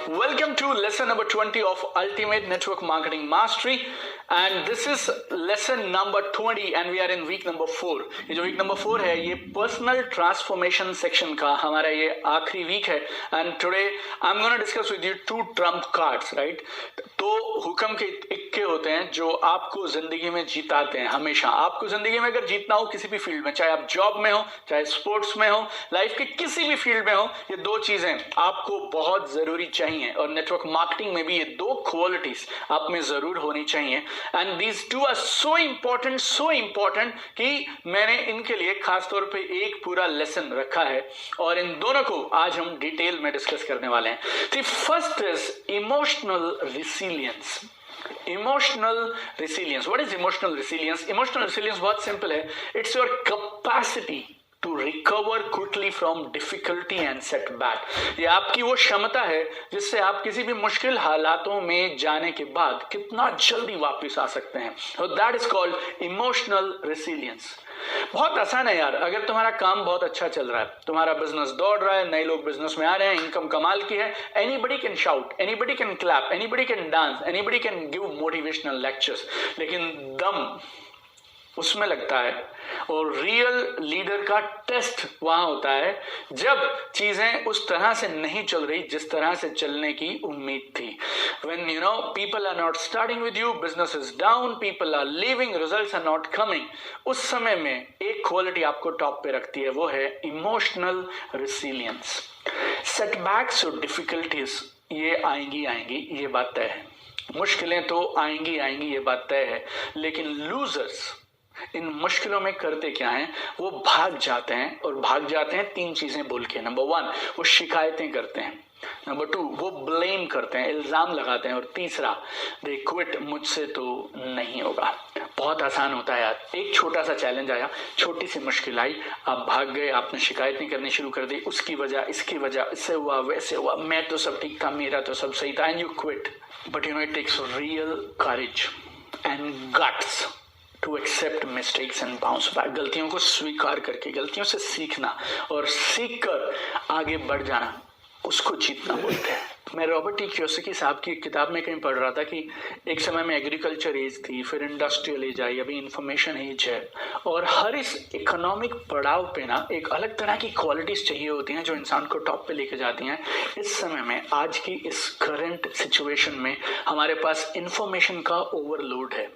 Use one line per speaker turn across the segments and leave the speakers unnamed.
Welcome to lesson number 20 of Ultimate Network Marketing Mastery, and this is lesson number 20 and we are in week number 4. ये जो week number 4 है ये personal transformation section का हमारा ये आखिरी week है, and today I'm going to discuss with you two trump cards, right? तो हुक्म के इक्के होते हैं जो आपको जिंदगी में जीताते हैं। हमेशा आपको जिंदगी में अगर जीतना हो किसी भी फील्ड में, चाहे आप जॉब में हो, चाहे स्पोर्ट्स में हो, लाइफ के किसी भी फील्ड में हो, ये दो चीजें आपको बहुत जरूरी चाहिए और नेटवर्क मार्केटिंग में भी ये दो क्वालिटीज आप में जरूर होनी चाहिए। And these two are so important कि मैंने इनके लिए खास तौर पे एक पूरा लेसन रखा है और इन दोनों को आज हम डिटेल में डिस्कस करने वाले हैं। The first is emotional resilience. Emotional resilience. What is emotional resilience? Emotional resilience बहुत सिंपल है. It's your capacity to recover quickly from difficulty and setback. ये आपकी वो क्षमता है जिससे आप किसी भी मुश्किल हालातों में जाने के बाद कितना जल्दी वापस आ सकते हैं. So that is called emotional resilience. बहुत आसान है यार, अगर तुम्हारा काम बहुत अच्छा चल रहा है, तुम्हारा बिजनेस दौड़ रहा है, नए लोग बिजनेस में आ रहे हैं, इनकम कमाल की है, anybody can shout, anybody can clap, anybody can dance, anybody can give motivational lectures, लेकिन दम उसमें लगता है और रियल लीडर का टेस्ट वहां होता है जब चीजें उस तरह से नहीं चल रही जिस तरह से चलने की उम्मीद थी। When you know people are not starting with you, business is down, people are leaving, results are not coming, उस समय में एक क्वालिटी आपको टॉप पे रखती है, वो है इमोशनल रिसिलियंस। सेटबैक्स और डिफिकल्टीज ये आएंगी ये बात तय है, मुश्किलें तो आएंगी ये बात तय है, लेकिन लूजर्स इन मुश्किलों में करते क्या हैं, वो भाग जाते हैं और भाग जाते हैं तीन चीजें बोल के। नंबर 1 वो शिकायतें करते हैं, नंबर 2 वो ब्लेम करते हैं, इल्जाम लगाते हैं, और तीसरा दे क्विट, मुझसे तो नहीं होगा। बहुत आसान होता है यार, एक छोटा सा चैलेंज आया, छोटी सी मुश्किल आई, आप भाग गए, आपने शिकायतें करनी शुरू कर दी, उसकी वजह इसकी वजह, इससे हुआ वैसे हुआ, मैं तो सब ठीक था, मेरा तो सब सही था, and you quit. But you know it takes real courage and guts to accept mistakes and bounce back. गलतियों को स्वीकार करके गलतियों से सीखना और सीख कर आगे बढ़ जाना, उसको जीतना बोलते हैं। मैं रॉबर्ट टी कियोसाकी साहब की एक किताब में कहीं पढ़ रहा था कि एक समय में एग्रीकल्चर एज थी, फिर इंडस्ट्रियल एज आई, अभी इंफॉर्मेशन एज है, और हर इस इकोनॉमिक पड़ाव पे ना एक अलग तरह की क्वालिटीज चाहिए होती हैं जो इंसान को टॉप पे लेके जाती हैं। इस समय में, आज की इस करंट सिचुएशन में हमारे पास इंफॉर्मेशन का ओवरलोड है।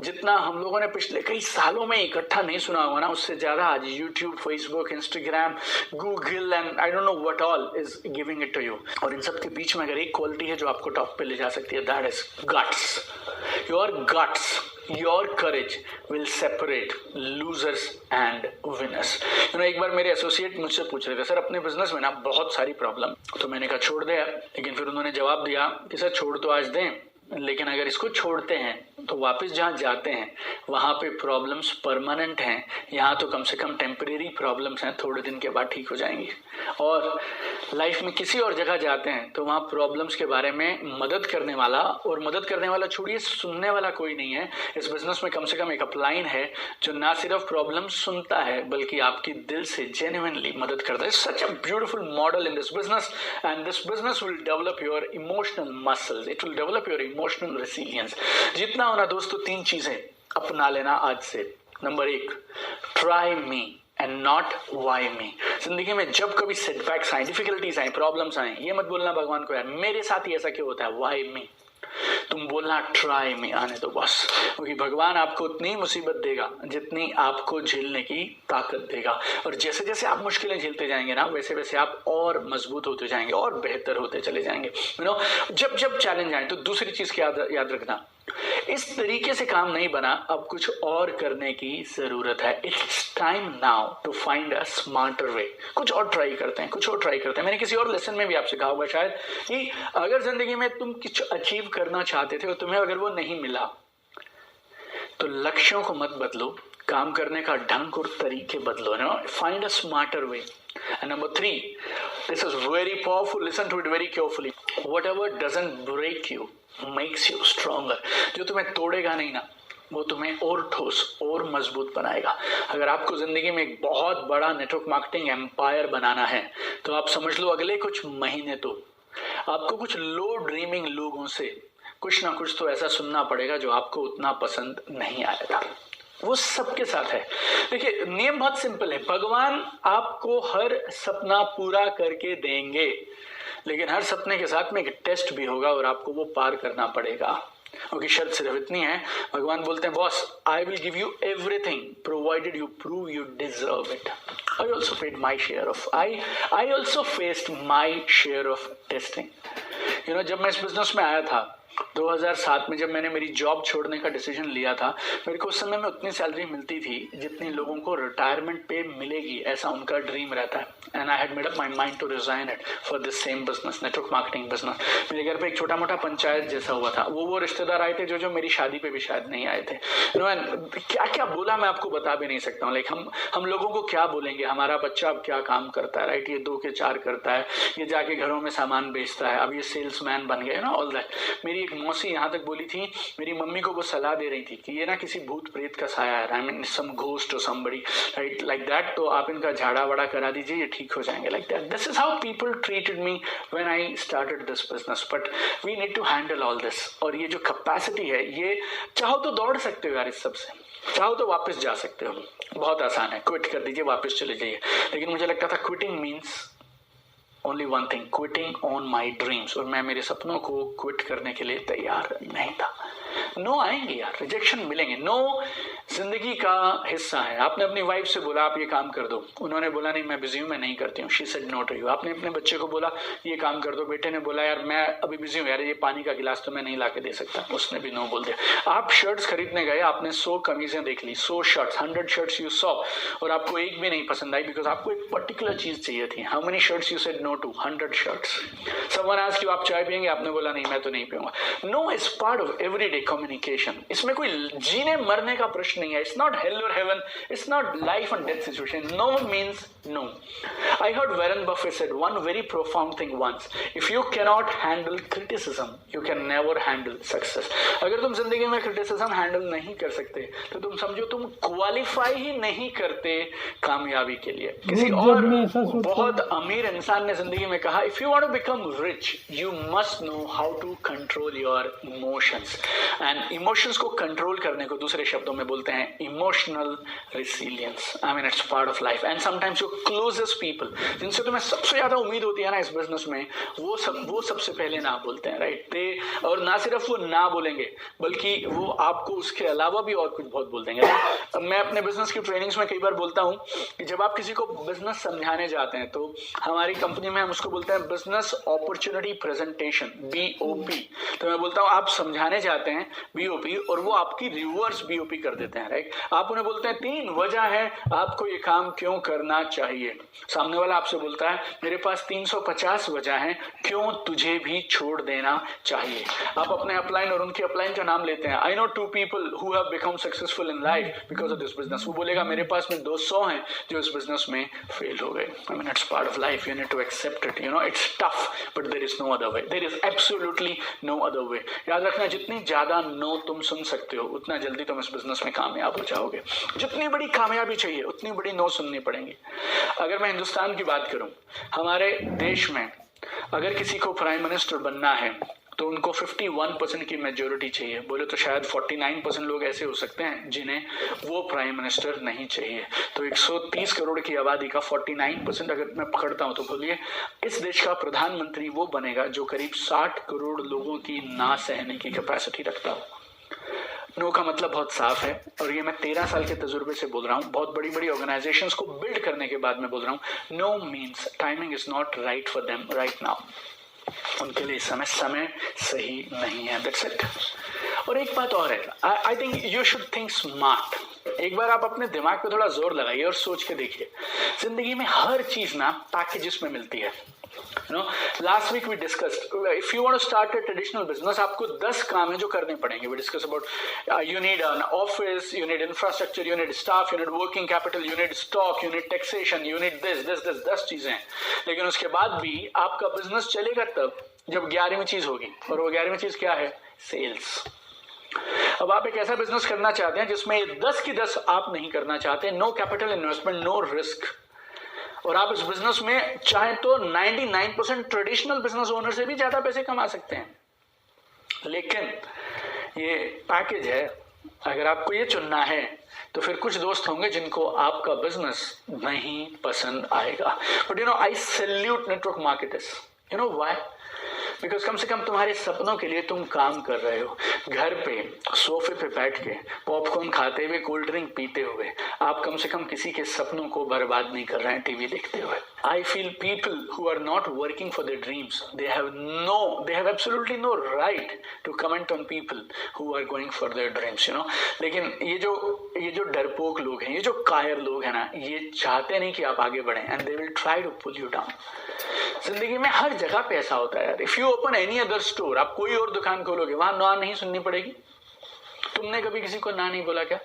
जितना हम लोगों ने पिछले कई सालों में इकट्ठा नहीं सुना होगा ना, उससे ज्यादा आज YouTube, Facebook, Instagram, Google and I don't know what all is giving it to you. और इन सब के बीच में अगर एक क्वालिटी है जो आपको टॉप पे ले जा सकती है, that is guts. Your guts, your courage will separate losers and winners. एक बार मेरे एसोसिएट मुझसे पूछ रहे थे, सर अपने बिजनेस में ना बहुत सारी प्रॉब्लम, तो मैंने कहा छोड़ दे, लेकिन फिर उन्होंने जवाब दिया कि सर छोड़ तो आज दें, लेकिन अगर इसको छोड़ते हैं तो वापस जहाँ जाते हैं वहाँ पे प्रॉब्लम्स परमानेंट हैं, यहाँ तो कम से कम टेम्परेरी प्रॉब्लम्स हैं, थोड़े दिन के बाद ठीक हो जाएंगी। और लाइफ में किसी और जगह जाते हैं तो वहाँ प्रॉब्लम्स के बारे में मदद करने वाला, और मदद करने वाला छोड़िए, सुनने वाला कोई नहीं है। इस बिजनेस में कम से कम एक अपलाइन है जो ना सिर्फ प्रॉब्लम सुनता है बल्कि आपकी दिल से जेन्युइनली मदद करता है। Such a beautiful model in this business, and this business will develop your emotional muscles, it will develop your emotional resilience. जितना होना दोस्तों, तीन चीजें अपना लेना आज से। Number 1, try me and not why me. जिंदगी में जब कभी सेटबैक्स आए, डिफिकल्टीज आए, प्रॉब्लम्स आए, ये मत बोलना भगवान को यार मेरे साथ ही ऐसा क्यों होता है, वाई मी। तुम बोलना ट्राई मी, आने दो बस, क्योंकि भगवान आपको उतनी मुसीबत देगा जितनी आपको झेलने की ताकत देगा। और जैसे जैसे आप मुश्किलें झेलते जाएंगे ना, वैसे वैसे आप और मजबूत होते जाएंगे और बेहतर होते चले जाएंगे। जब जब चैलेंज आए तो दूसरी चीज की याद रखना, इस तरीके से काम नहीं बना, अब कुछ और करने की जरूरत है। It's time now to find a smarter way. कुछ और ट्राई करते हैं। मैंने किसी और लेसन में भी आपसे कहा होगा शायद कि अगर जिंदगी में तुम कुछ अचीव करना चाहते थे और तुम्हें अगर वो नहीं मिला तो लक्ष्यों को मत बदलो, काम करने का ढंग और तरीके बदलो। Find a smarter way. And number 3, this is very powerful, listen to it very carefully. Whatever doesn't break you makes you stronger. जो तुम्हें तोड़ेगा नहीं ना, वो तुम्हें और ठोस और मजबूत बनाएगा। अगर आपको जिंदगी में एक बहुत बड़ा नेटवर्क मार्केटिंग एम्पायर बनाना है तो आप समझ लो अगले कुछ महीने तो आपको कुछ लो ड्रीमिंग लोगों से कुछ ना कुछ तो ऐसा सुनना पड़ेगा जो आपको उतना पसंद नहीं आएगा। वो सबके साथ है। देखिए नियम बहुत सिंपल है, भगवान आपको हर सपना पूरा करके देंगे, लेकिन हर सपने के साथ में एक टेस्ट भी होगा और आपको वो पार करना पड़ेगा। क्योंकि शर्त सिर्फ इतनी है, भगवान बोलते हैं boss I will give you everything provided you prove you deserve it. I also paid my share of I also faced my share of testing. जब मैं इस बिजनेस में आया था 2007 में, जब मैंने मेरी जॉब छोड़ने का डिसीजन लिया था, मेरे को उस समय में उतनी सैलरी मिलती थी जितनी लोगों को रिटायरमेंट पे मिलेगी, ऐसा उनका ड्रीम रहता है। And I had made up my mind to resign it for this same business, network marketing business. मेरे घर पे एक छोटा मोटा पंचायत जैसा हुआ था। वो रिश्तेदार आए थे जो मेरी शादी पे भी शायद नहीं आए थे। क्या क्या बोला मैं आपको बता भी नहीं सकता हूँ। लाइक हम लोगों को क्या बोलेंगे, हमारा बच्चा अब क्या काम करता है, राइट, ये 2 के 4 करता है, ये जाके घरों में सामान बेचता है, अब ये सेल्समैन बन गया ना, ऑल दैट। मेरी एक मौसी यहाँ तक बोली थी, मेरी मम्मी को वो सलाह दे रही थी कि ये ना किसी भूत प्रेत का साया है, आई मीन सम घोस्ट और समबडी, राइट, लाइक दैट, तो आप इनका झाड़ा वाड़ा करा दीजिए, ये ठीक हो जाएंगे, like that. This is how people treated me when I started this business, but we need to handle all this. और ये जो कैपेसिटी है, ये चाहो तो दौड़ सकते हो यार इस सबसे, चाहो तो वापस जा सकते हो, बहुत आसान है, क्विट कर दीजिए, वापस चले जाइए। लेकिन मुझे लगता था quitting means only one thing, quitting on my dreams, और मैं मेरे सपनों को क्विट करने के लिए तैयार नहीं था। नो आएंगे यार, रिजेक्शन मिलेंगे, नो जिंदगी का हिस्सा है। आपने अपनी वाइफ से बोला आप ये काम कर दो, उन्होंने बोला नहीं मैं बिजी हूँ, मैं नहीं करती हूँ, she said no to you. आपने अपने बच्चे को बोला ये काम कर दो, बेटे ने बोला यार मैं अभी बिजी हूँ यार, ये पानी का गिलास तो मैं नहीं ला के दे सकता, उसने भी नो बोल दिया। आप शर्ट्स खरीदने गए, आपने 100 कमीजें देख ली, 100 शर्ट्स, 100 शर्ट्स यू सॉ, और आपको एक भी नहीं पसंद आई, बिकॉज आपको एक पर्टिकुलर चीज चाहिए थी। How many shirts you said no to? 100 shirts. Someone asked you आप चाय पियेंगे, आपने बोला नहीं मैं तो नहीं पीऊंगा। No is part of everyday communication. इसमें कोई जीने मरने का प्रश्न नहीं है। इट्स नॉट हेल और heaven, it's not life and death situation. No means no. I heard Warren Buffett said one very profound thing once. If you cannot handle criticism, you can never handle success. अगर तुम जिंदगी में criticism handle नहीं कर सकते तो तुम समझो तुम क्वालिफाई ही नहीं करते कामयाबी के लिए। किसी और बहुत अमीर इंसान ने जिंदगी में कहा if you want to become rich, you must know how to control your emotions. And emotions को कंट्रोल करने को दूसरे शब्दों में बोलते हैं emotional resilience. I mean it's part of life. And sometimes your closest people, जिनसे तुम्हें सबसे ज्यादा उम्मीद होती है ना इस बिजनेस में, वो सबसे पहले ना बोलते हैं, राइट। और ना सिर्फ वो ना बोलेंगे बल्कि वो आपको उसके अलावा भी और कुछ बहुत बोल देंगे। मैं अपने बिजनेस की ट्रेनिंग्स में कई बार बोलता हूँ कि जब आप किसी को बिजनेस समझाने जाते हैं तो हमारी कंपनी में हम उसको बोलते हैं बिजनेस अपॉर्चुनिटी प्रेजेंटेशन, BOP। तो मैं बोलता हूँ आप समझाने जाते हैं BOP और वो आपकी रिवर्स BOP कर देते हैं, राइट। आप उन्हें बोलते हैं 3 वजह है आपको ये काम क्यों करना चाहिए। सामने वाला आपसे बोलता है मेरे पास 350 वजह हैं क्यों तुझे भी छोड़ देना चाहिए। आप अपने अपलाइन और उनके अपलाइन का नाम लेते हैं। I know 2 people who have become successful in life because of this business। वो बोलेगा मेरे पास में 200 हैं जो इस बिजनेस में फेल हो गए। I mean it's part of life, you need to accept it, you know it's tough but there is no other way, there is absolutely no other way। याद रखना जितनी ज्यादा नो तुम सुन सकते हो उतना जल्दी तुम इस बिजनेस में कामयाब हो जाओगे। जितनी बड़ी कामयाबी चाहिए उतनी बड़ी नो सुननी पड़ेगी। अगर मैं हिंदुस्तान की बात करूं, हमारे देश में अगर किसी को प्राइम मिनिस्टर बनना है तो उनको 51% की मेजोरिटी चाहिए। बोले तो शायद 49% लोग ऐसे हो सकते हैं जिन्हें वो प्राइम मिनिस्टर नहीं चाहिए। तो 130 करोड़ की आबादी का 49% अगर मैं पकड़ता हूं तो बोलिए इस देश का प्रधानमंत्री वो बनेगा जो करीब 60 करोड़ लोगों की ना सहने की कैपेसिटी रखता हो। नो का मतलब बहुत साफ है और ये मैं 13 साल के तजुर्बे से बोल रहा हूँ, बहुत बड़ी बड़ी ऑर्गेनाइजेशंस को बिल्ड करने के बाद मैं बोल रहा हूँ। No means timing is not right for them right now. उनके लिए समय सही नहीं है, दैट्स इट। और एक बात और है, I think you should think smart. एक बार आप अपने दिमाग पे थोड़ा जोर लगाइए और सोच के देखिए, जिंदगी में हर चीज ना पैकेजेस में मिलती है। Last week we discussed if you want to start a traditional business, आपको 10 काम है जो करने पड़ेंगे। We discussed about you need an office, you need infrastructure, you need staff, you need working capital, you need stock, you need taxation, you need this 10 चीजें। लेकिन उसके बाद भी आपका बिजनेस चलेगा तब जब 11वीं चीज होगी, और वो 11वीं चीज क्या है? सेल्स। अब आप एक ऐसा बिजनेस करना चाहते हैं जिसमें 10 की 10 आप नहीं करना चाहते। No capital investment, no risk. और आप इस बिजनेस में चाहे तो 99% ट्रेडिशनल बिजनेस ओनर से भी ज्यादा पैसे कमा सकते हैं। लेकिन ये पैकेज है, अगर आपको ये चुनना है तो फिर कुछ दोस्त होंगे जिनको आपका बिजनेस नहीं पसंद आएगा। But you know, I salute network marketers. You know why? Because कम से कम तुम्हारे सपनों के लिए तुम काम कर रहे हो। घर पे सोफे पे बैठ के पॉपकॉर्न खाते हुए, कोल्ड ड्रिंक पीते हुए आप कम से कम किसी के सपनों को बर्बाद नहीं कर रहे हैं टीवी देखते हुए। I feel people who are not working for their dreams, they have absolutely no right to comment on people who are going for their dreams, you know. लेकिन ये जो डरपोक लोग हैं, ये जो कायर लोग हैं ना, ये चाहते नहीं कि आप आगे बढ़ें, and they will try to pull you down. जिंदगी में हर जगह पे ऐसा होता है यार। If you open any other store, आप कोई और दुकान खोलोगे, वहां ना नहीं सुननी पड़ेगी। तुमने कभी किसी को ना नहीं बोला क्या?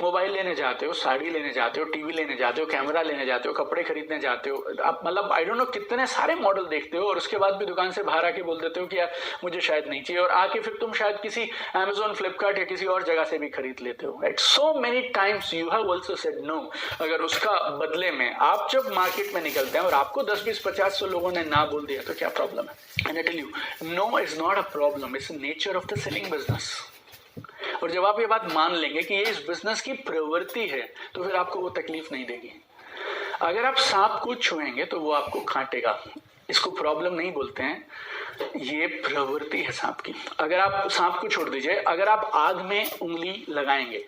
मोबाइल लेने जाते हो, साड़ी लेने जाते हो, टीवी लेने जाते हो, कैमरा लेने जाते हो, कपड़े खरीदने जाते हो, आप मतलब आई डोंट नो कितने सारे मॉडल देखते हो, और उसके बाद भी दुकान से बाहर आके बोल देते हो कि यार मुझे शायद नहीं चाहिए, और आके फिर तुम शायद किसी Amazon, फ्लिपकार्ट या किसी और जगह से भी खरीद लेते हो। Right, so many times you have also said no. अगर उसका बदले में आप जब मार्केट में निकलते हैं और आपको 10, 20, 50, 100 लोगों ने ना बोल दिया तो क्या प्रॉब्लम है? And I tell you, no is not a problem, it's nature of the selling business. और जब आप ये बात मान लेंगे कि ये इस बिजनेस की प्रवृत्ति है, तो फिर आपको वो तकलीफ नहीं देगी। अगर आप सांप को छुएंगे तो वो आपको काटेगा, इसको प्रॉब्लम नहीं बोलते हैं, ये प्रवृत्ति है सांप की। अगर आप सांप को छोड़ दीजिए, अगर आप आग में उंगली लगाएंगे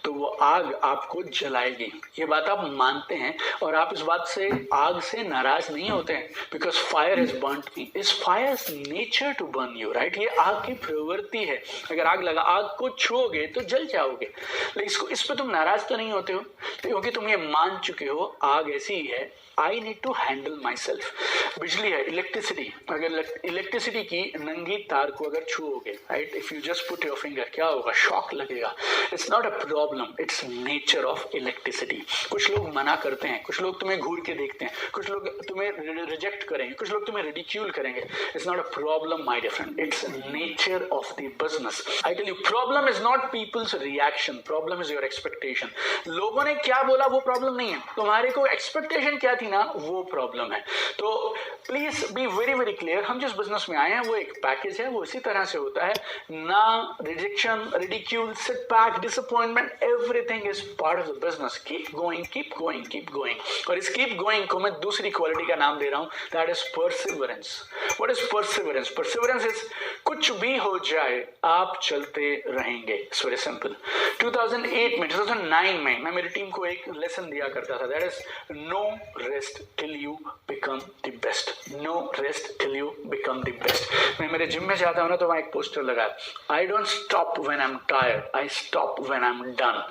तो वो आग आपको जलाएगी, ये बात आप मानते हैं, और आप इस बात से, आग से नाराज नहीं होते हैं, because fire has burned me, is fire's nature to burn you. Right, ये आग की प्रवृत्ति है। अगर आग को छुओगे तो जल जाओगे, लेकिन इस पे तुम नाराज तो नहीं होते हो, क्योंकि तुम ये मान चुके हो आग ऐसी ही है, I need to handle myself. बिजली है, इलेक्ट्रिसिटी, अगर इलेक्ट्रिसिटी की नंगी तार को अगर छुओगे, right, if you just put your finger, क्या होगा? शॉक लगेगा। It's not a problem, it's nature of electricity. कुछ लोग मना करते हैं, कुछ लोग तुम्हें घूर के देखते हैं, कुछ लोग तुम्हें रिजेक्ट करेंगे, कुछ लोग तुम्हें रिडिक्यूल करेंगे। It's not a problem my dear friend, it's nature of the business. I tell you, problem is not people's reaction, problem is your expectation. लोगों ने क्या बोला वो प्रॉब्लम नहीं है, तुम्हारे को एक्सपेक्टेशन क्या थी ना, वो प्रॉब्लम है। तो please be very very clear, हम जिस बिजनेस में आए हैं वो एक पैकेज है, वो इसी तरह से होता है ना। Rejection, ridicule, setback, disappointment, everything is part of the business. Keep going, keep going, keep going. और इस कीप गोइंग को मैं दूसरी क्वालिटी का नाम दे रहा हूं, that is perseverance. What is perseverance? Perseverance is कुछ भी हो जाए आप चलते रहेंगे। It's very simple. 2009 में मैं मेरी टीम को एक लेसन दिया करता था, that is no rest till you become the best. No rest till you become the best. मैं मेरे जिम में जाता हूं ना, तो वहां एक पोस्टर लगा है, I don't stop when I am tired, I stop when I am done.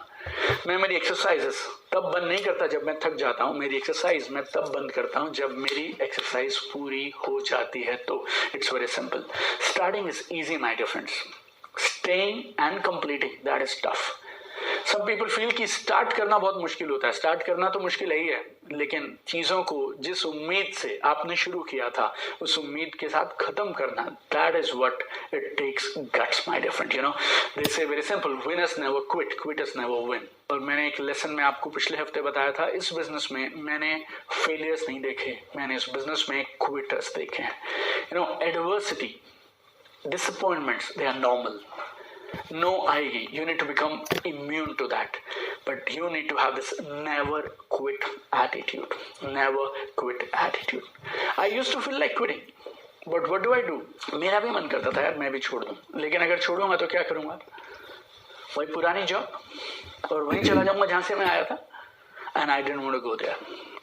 मैं मेरी एक्सरसाइजेस तब बंद नहीं करता जब मैं थक जाता हूं, मेरी एक्सरसाइज मैं तब बंद करता हूं जब मेरी एक्सरसाइज पूरी हो जाती है। तो it's very simple. Starting is easy my dear friends, staying and completing that is tough. सब पीपल फील कि स्टार्ट करना बहुत मुश्किल होता है। स्टार्ट करना तो मुश्किल ही है, लेकिन चीजों को जिस उम्मीद से आपने शुरू किया था उस उम्मीद के साथ खत्म करना, that is what it takes guts my dear friend. You know, they say very simple, winners never quit, quitters never win. और मैंने एक लेसन में आपको पिछले हफ्ते बताया था, इस बिजनेस में मैंने फेलियर्स नहीं देखे, मैंने इस बिजनेस में क्विटर्स देखे हैं। You know, adversity, disappointments, they are normal. No आएगी, you need to become immune to that, but you need to have this never quit attitude. Never quit attitude. I used to feel like quitting, but what do I do? मेरा भी मन करता था यार मैं भी छोड़ दूं, लेकिन अगर छोड़ूंगा तो क्या करूंगा? वही पुरानी जॉब और वहीं चला जाऊंगा जहां से मैं आया था, and I didn't want to go there.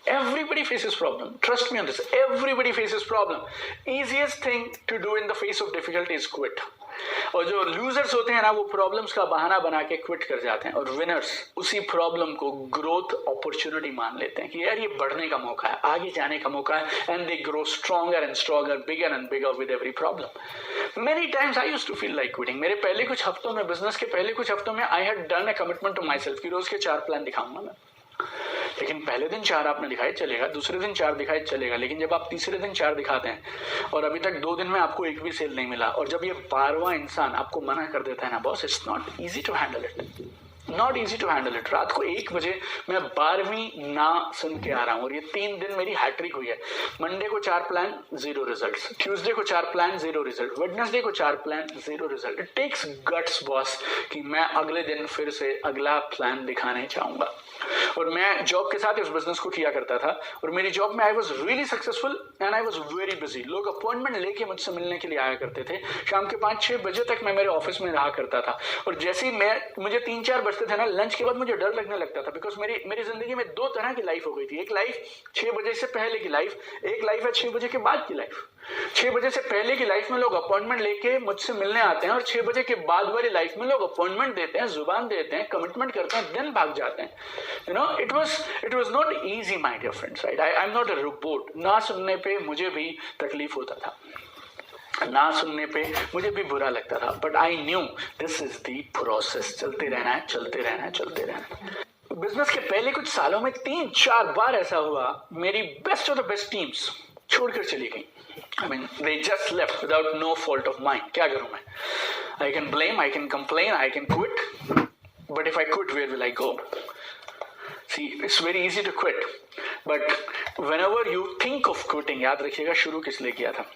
Everybody faces problem. Trust me on this. Everybody faces problem. Easiest thing to do in the face of difficulty is quit. और जो लूजर्स होते हैं ना, वो प्रॉब्लम्स का बहाना बना के क्विट कर जाते हैं, और विनर्स उसी प्रॉब्लम को ग्रोथ अपॉर्चुनिटी मान लेते हैं कि यार ये बढ़ने का मौका है, आगे जाने का मौका है, and they grow stronger and stronger, bigger and bigger with every problem. Many times I used to feel like quitting. मेरे पहले कुछ हफ्तों में, बिजनेस के पहले कुछ हफ्तों में, I had done a commitment to myself कि रोज के 4 प्लान दिखाऊंगा मैं। लेकिन पहले दिन 4 आपने दिखाए चलेगा, दूसरे दिन 4 दिखाए चलेगा, लेकिन जब आप तीसरे दिन 4 दिखाते हैं और अभी तक 2 दिन में आपको एक भी सेल नहीं मिला, और जब ये 12वां इंसान आपको मना कर देता है ना, boss, it's not easy to handle it. Not easy to handle it. रात को 1 बजे मैं 12वीं ना सुन के आ रहा हूँ और ये 3 दिन मेरी हैट्रिक हुई है। मंडे को 4 प्लान 0 रिजल्ट, ट्यूसडे को 4 प्लान 0 रिजल्ट, वेडनेसडे को 4 plan 0 result. It takes guts boss कि मैं अगले दिन फिर से अगला प्लान दिखाने चाहूंगा। और मैं जॉब के साथ इस बिजनेस को किया करता था और मेरी जॉब में I was really successful and I was very busy. लोग अपॉइंटमेंट लेके मुझसे मिलने के लिए आया करते थे। शाम के 5-6 बजे तक मैं मेरे ऑफिस में रहा करता था और जैसे ही मुझे 3-4 बजते थे ना, लंच के बाद मुझे डर लगने लगता था, बिकॉज मेरी जिंदगी में 2 तरह की लाइफ हो गई थी। एक लाइफ 6 बजे से पहले की लाइफ, एक लाइफ है 6 बजे के बाद की लाइफ। 6 बजे से पहले की लाइफ में लोग अपॉइंटमेंट लेके मुझसे मिलने आते हैं और 6 बजे के बाद वाली लाइफ में लोग अपॉइंटमेंट देते हैं, जुबान देते हैं, कमिटमेंट करते हैं, दिन भाग जाते हैं। You know, it was not easy my dear friends, right? I am not a robot. ना सुनने पे मुझे भी तकलीफ होता था, ना सुनने पे मुझे भी बुरा लगता था, but I knew this is the process. चलते रहना है, चलते रहना है, चलते रहना है। बिजनेस के पहले कुछ सालों में 3-4 बार ऐसा हुआ, मेरी best of the best teams छोड़कर चली गई। I mean, they just left without no fault of mine. क्या करूं मैं? I can blame, I can complain, I can quit. But if I quit, where will I go? See, it's very easy to quit. But whenever you think of quitting, याद रखिएगा शुरू किस लिए किया था।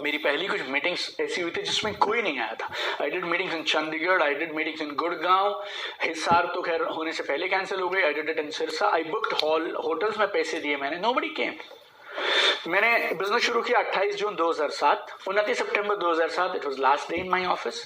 मेरी पहली कुछ मीटिंग्स ऐसी हुई थी जिसमें कोई नहीं आया था। I did meetings in Chandigarh, I did meetings इन गुड़गांव, हिसार तो खैर होने से पहले कैंसिल हो गई। I did it in Sirsa, I booked hotels में पैसे दिए मैंने, नोबडी केम। मैंने बिजनेस शुरू किया 28 जून 2007, 29 सितंबर 2007 it was last day in my office.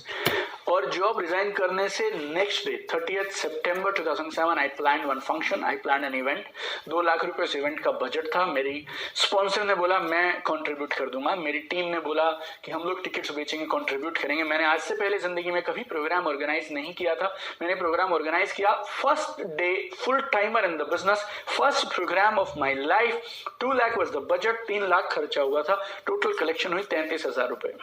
और जॉब रिजाइन करने से next day 30 September 2007 I plan one function, I plan an event. 2 lakh रुपए उस इवेंट का बजट था। मेरी स्पॉन्सर ने बोला मैं कंट्रीब्यूट कर दूंगा, मेरी टीम ने बोला कि हम लोग टिकट्स बेचेंगे, कंट्रीब्यूट करेंगे। मैंने आज से पहले जिंदगी में कभी प्रोग्राम ऑर्गेनाइज नहीं किया था। मैंने प्रोग्राम ऑर्गेनाइज किया, first day, full timer in the business, first programme of my life. 2 lakh was the budget, 3 lakh खर्चा हुआ था, टोटल कलेक्शन हुई 33,000 रुपए।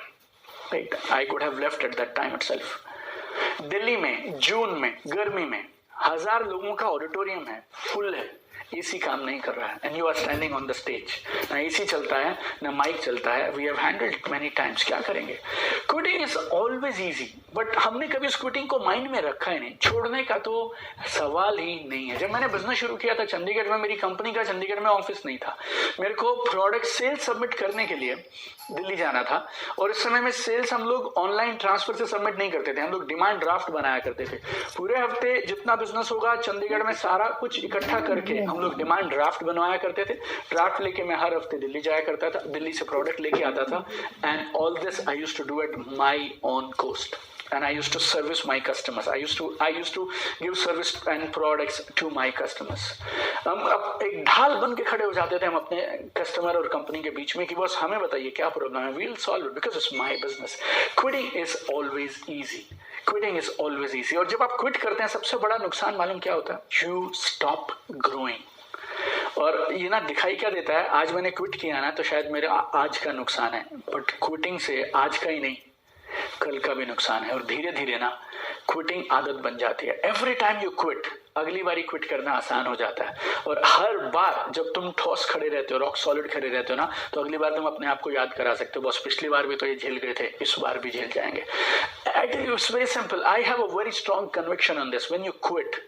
Right, I could have left at that time itself. Delhi में जून में गर्मी में 1000 लोगों का ऑडिटोरियम है, फुल है, एसी काम नहीं कर रहा है, and you are standing on the stage. ना एसी चलता है, ना माइक चलता है। We have handled it many times. क्या करेंगे? Quitting is always easy, but हमने कभी उस क्विटिंग को माइंड में रखा ही नहीं। छोड़ने का तो सवाल ही नहीं है। जब मैंने बिजनेस शुरू किया था चंडीगढ़ में, मेरी कंपनी का चंडीगढ़ में ऑफिस नहीं था। मेरे को प्रोडक्ट सेल सबमिट करने के लिए दिल्ली जाना था और इस समय में सेल्स हम लोग ऑनलाइन ट्रांसफर से सबमिट नहीं करते थे, हम लोग डिमांड ड्राफ्ट बनाया करते थे। पूरे हफ्ते जितना बिजनेस होगा चंडीगढ़ में सारा कुछ इकट्ठा करके हम लोग डिमांड ड्राफ्ट बनवाया करते थे। ड्राफ्ट लेके मैं हर हफ्ते दिल्ली जाया करता था, दिल्ली से प्रोडक्ट लेके आता था, and all this I used to do at my own cost, and I used to service my customers. I used to give service and products to my customers. हम अब एक ढाल बन के खड़े हो जाते थे हम अपने कस्टमर और कंपनी के बीच में कि बस हमें बताइए क्या प्रॉब्लम है, we'll solve it because it's my business. Quitting is always easy. Quitting is always easy. और जब आप क्विट करते हैं सबसे बड़ा नुकसान मालूम क्या होता है? You stop growing. और ये ना दिखाई क्या देता है, आज मैंने क्विट किया ना तो शायद मेरे आज का नुकसान है, बट क्विटिंग से आज का ही नहीं कल का भी नुकसान है। और धीरे धीरे ना क्विटिंग आदत बन जाती है। एवरी टाइम यू क्विट, अगली बारी क्विट करना आसान हो जाता है। और हर बार जब तुम ठोस खड़े रहते हो, रॉक सॉलिड खड़े रहते हो ना, तो अगली बार तुम अपने आप को याद करा सकते हो, बस पिछली बार भी तो ये झेल गए थे, इस बार भी झेल जाएंगे। It's very simple. I have a very strong conviction on this. When you quit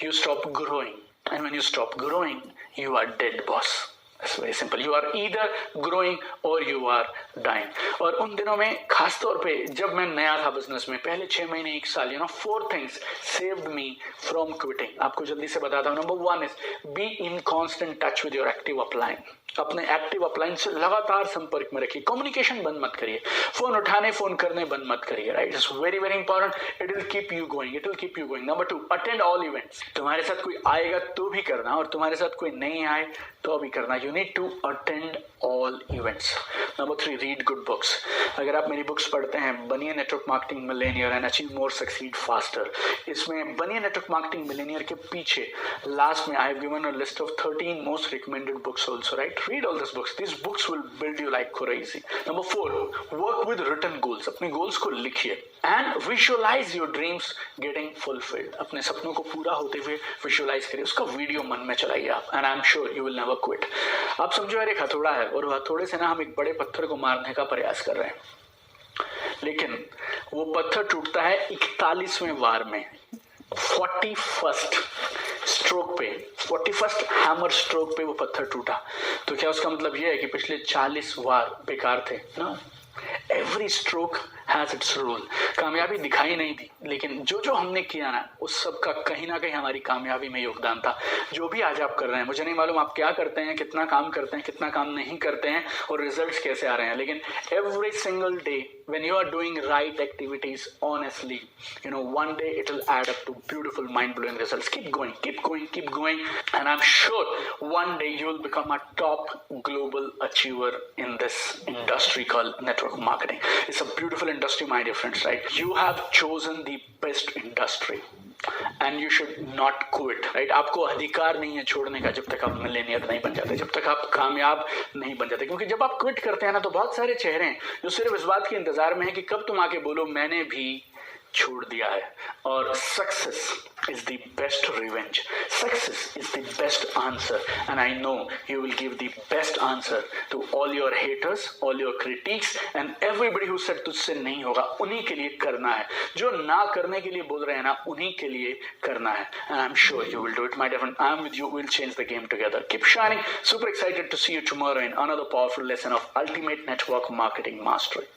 you stop growing, and when you stop growing you are dead, boss. It's very simple. You are either growing or you are dying. और उन दिनों में खास तौर पे जब मैं नया था बिजनेस में, पहले 6 महीने 1 साल, 4 things saved me from quitting. आपको जल्दी से बताता हूँ। Number 1 is be in constant touch with your active upline. अपने एक्टिव अपलाइन से लगातार संपर्क में रखिए। कम्युनिकेशन बंद मत करिए, फोन उठाने फोन करने बंद मत करिए। Right, it's very very important. It will keep you going, it will keep you going. Number 2, attend all events. तुम्हारे साथ कोई आएगा तो भी करना, और तुम्हारे साथ कोई नहीं आए तो भी करना। You need to attend all events. Number 3, read good books. अगर आप मेरी बुक्स पढ़ते हैं, बनिए network marketing millionaire and achieve more succeed faster, इसमें बनिए नेटवर्क मार्केटिंग मिलेनियर के पीछे लास्ट में I have given a list of 13 most recommended books also. Right, read all these books. These books will build you like crazy. Number 4, work with written goals. अपने goals को लिखिए and visualize your dreams getting fulfilled. अपने सपनों को पूरा होते हुए visualize करिए, उसका वीडियो मन में चलाइए आप, and I'm sure you will never quit. आप समझो यार एक हथौड़ा है और हथौड़े से ना हम एक बड़े पत्थर को मारने का प्रयास कर रहे हैं, लेकिन वो पत्थर टूटता है 41वें वार में। 41st स्ट्रोक पे, 41st हैमर स्ट्रोक पे वो पत्थर टूटा। तो क्या उसका मतलब ये है कि पिछले 40 वार बेकार थे? No, every stroke has its role. कामयाबी दिखाई नहीं दी, लेकिन जो जो हमने किया ना, उस सब का कहीं ना कहीं हमारी कामयाबी में योगदान था। जो भी आज आप कर रहे हैं, मुझे नहीं मालूम आप क्या करते हैं, कितना काम करते हैं, कितना काम नहीं करते हैं और रिजल्ट्स कैसे आ रहे हैं, लेकिन every single day when you are doing right activities honestly, one day it will add up to beautiful mind-blowing results. Keep going, keep going, keep going, and I'm sure one day you will become a top global achiever in this industry called network marketing. It's a beautiful industry, my dear friends, right? You have chosen the best industry and you should not quit, right? आपको अधिकार नहीं है छोड़ने का जब तक आप Millionaire नहीं बन जाते, जब तक आप कामयाब नहीं बन जाते। क्योंकि जब आप क्विट करते हैं ना, तो बहुत सारे चेहरे हैं जो सिर्फ इस बात के इंतजार में है कि कब तुम आके बोलो मैंने भी छोड़ दिया है। और success is the best revenge, success is the best answer, and I know you will give the best answer to all your haters, all your critics and everybody who said तुझसे नहीं होगा। उन्हीं के लिए करना है, जो ना करने के लिए बोल रहे हैं ना, उन्हीं के लिए करना है, and I'm sure you will do it, my dear friend. I'm with you, we'll change the game together. Keep shining. Super excited to see you tomorrow in another powerful lesson of Ultimate Network Marketing Mastery.